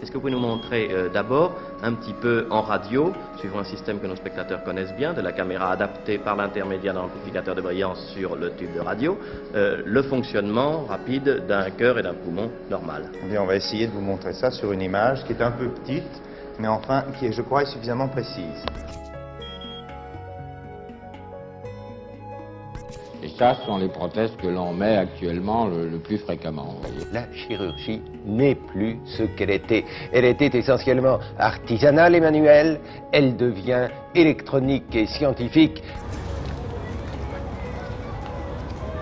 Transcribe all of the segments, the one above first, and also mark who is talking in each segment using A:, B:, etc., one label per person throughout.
A: Est-ce que vous pouvez nous montrer d'abord un petit peu en radio, suivant un système que nos spectateurs connaissent bien, de la caméra adaptée par l'intermédiaire d'un amplificateur de brillance sur le tube de radio, le fonctionnement rapide d'un cœur et d'un poumon normal?
B: Eh bien, on va essayer de vous montrer ça sur une image qui est un peu petite, mais enfin qui, je crois, est suffisamment précise.
C: Et ça, ce sont les prothèses que l'on met actuellement le plus fréquemment. Vous voyez.
D: La chirurgie n'est plus ce qu'elle était. Elle était essentiellement artisanale et manuelle. Elle devient électronique et scientifique.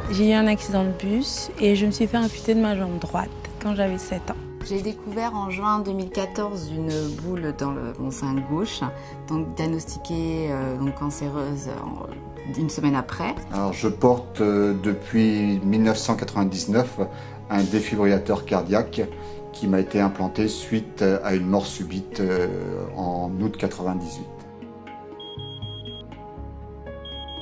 E: J'ai eu un accident de bus et je me suis fait amputer de ma jambe droite quand j'avais 7 ans.
F: J'ai découvert en juin 2014 une boule dans mon sein gauche, donc diagnostiquée cancéreuse une semaine après.
G: Alors je porte depuis 1999 un défibrillateur cardiaque qui m'a été implanté suite à une mort subite en août 98.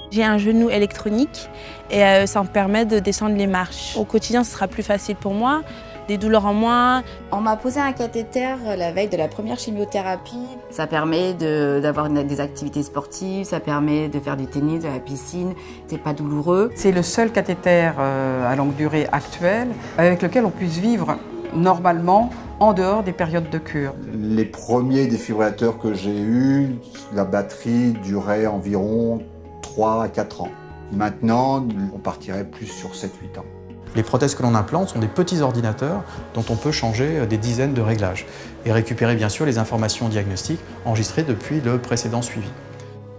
E: J'ai un genou électronique et ça me permet de descendre les marches. Au quotidien, ce sera plus facile pour moi, des douleurs en moins.
F: On m'a posé un cathéter la veille de la première chimiothérapie. Ça permet d'avoir des activités sportives, ça permet de faire du tennis, de la piscine. C'est pas douloureux.
H: C'est le seul cathéter à longue durée actuel avec lequel on puisse vivre normalement en dehors des périodes de cure.
G: Les premiers défibrillateurs que j'ai eus, la batterie durait environ 3 à 4 ans. Maintenant, on partirait plus sur 7-8 ans.
I: Les prothèses que l'on implante sont des petits ordinateurs dont on peut changer des dizaines de réglages et récupérer bien sûr les informations diagnostiques enregistrées depuis le précédent suivi.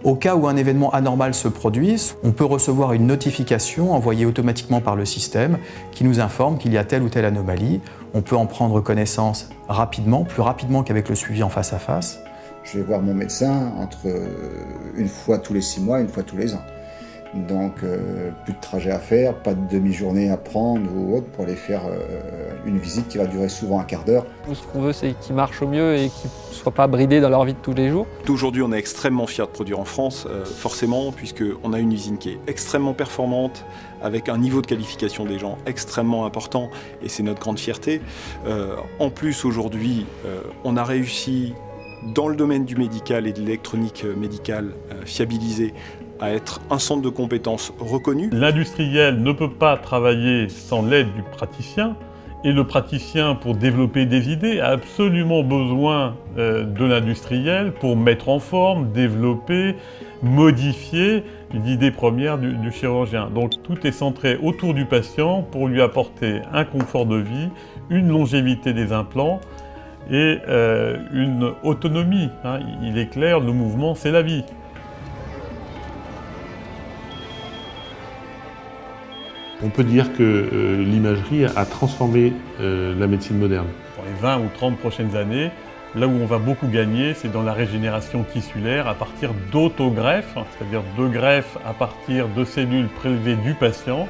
I: Au cas où un événement anormal se produise, on peut recevoir une notification envoyée automatiquement par le système qui nous informe qu'il y a telle ou telle anomalie. On peut en prendre connaissance rapidement, plus rapidement qu'avec le suivi en face à face.
G: Je vais voir mon médecin entre une fois tous les 6 mois et une fois tous les ans. Donc plus de trajet à faire, pas de demi-journée à prendre ou autre pour aller faire une visite qui va durer souvent un quart d'heure.
J: Ce qu'on veut, c'est qu'ils marchent au mieux et qu'ils ne soient pas bridés dans leur vie de tous les jours.
K: Aujourd'hui, on est extrêmement fiers de produire en France, forcément, puisqu'on a une usine qui est extrêmement performante, avec un niveau de qualification des gens extrêmement important, et c'est notre grande fierté. En plus, aujourd'hui, on a réussi, dans le domaine du médical et de l'électronique médicale fiabilisée, à être un centre de compétences reconnu.
L: L'industriel ne peut pas travailler sans l'aide du praticien, et le praticien, pour développer des idées, a absolument besoin de l'industriel pour mettre en forme, développer, modifier l'idée première du chirurgien. Donc tout est centré autour du patient pour lui apporter un confort de vie, une longévité des implants et une autonomie. Il est clair, le mouvement, c'est la vie.
M: On peut dire que l'imagerie a transformé la médecine moderne.
L: Pour les 20 ou 30 prochaines années, là où on va beaucoup gagner, c'est dans la régénération tissulaire à partir d'autogreffes, c'est-à-dire de greffes à partir de cellules prélevées du patient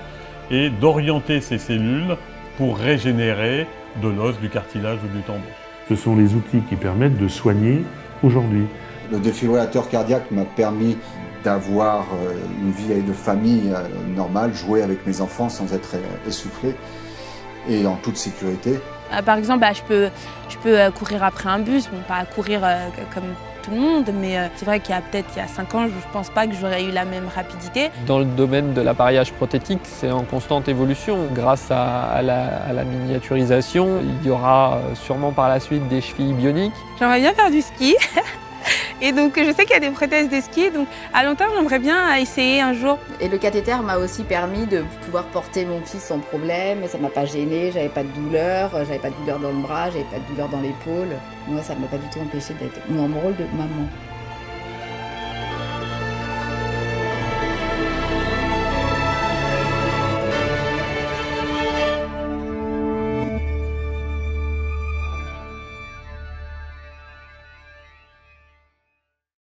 L: et d'orienter ces cellules pour régénérer de l'os, du cartilage ou du tendon.
M: Ce sont les outils qui permettent de soigner aujourd'hui.
G: Le défibrillateur cardiaque m'a permis d'avoir une vie de famille normale, jouer avec mes enfants sans être essoufflé et en toute sécurité.
E: Par exemple, je peux courir après un bus, bon, pas courir comme tout le monde, mais c'est vrai qu'il y a 5 ans, je ne pense pas que j'aurais eu la même rapidité.
J: Dans le domaine de l'appareillage prothétique, c'est en constante évolution. Grâce à la miniaturisation, il y aura sûrement par la suite des chevilles bioniques.
E: J'aimerais bien faire du ski. Et donc je sais qu'il y a des prothèses de ski, donc à long terme j'aimerais bien essayer un jour.
F: Et le cathéter m'a aussi permis de pouvoir porter mon fils sans problème, ça m'a pas gênée, j'avais pas de douleur dans le bras, j'avais pas de douleur dans l'épaule. Moi ça m'a pas du tout empêché d'être dans mon rôle de maman.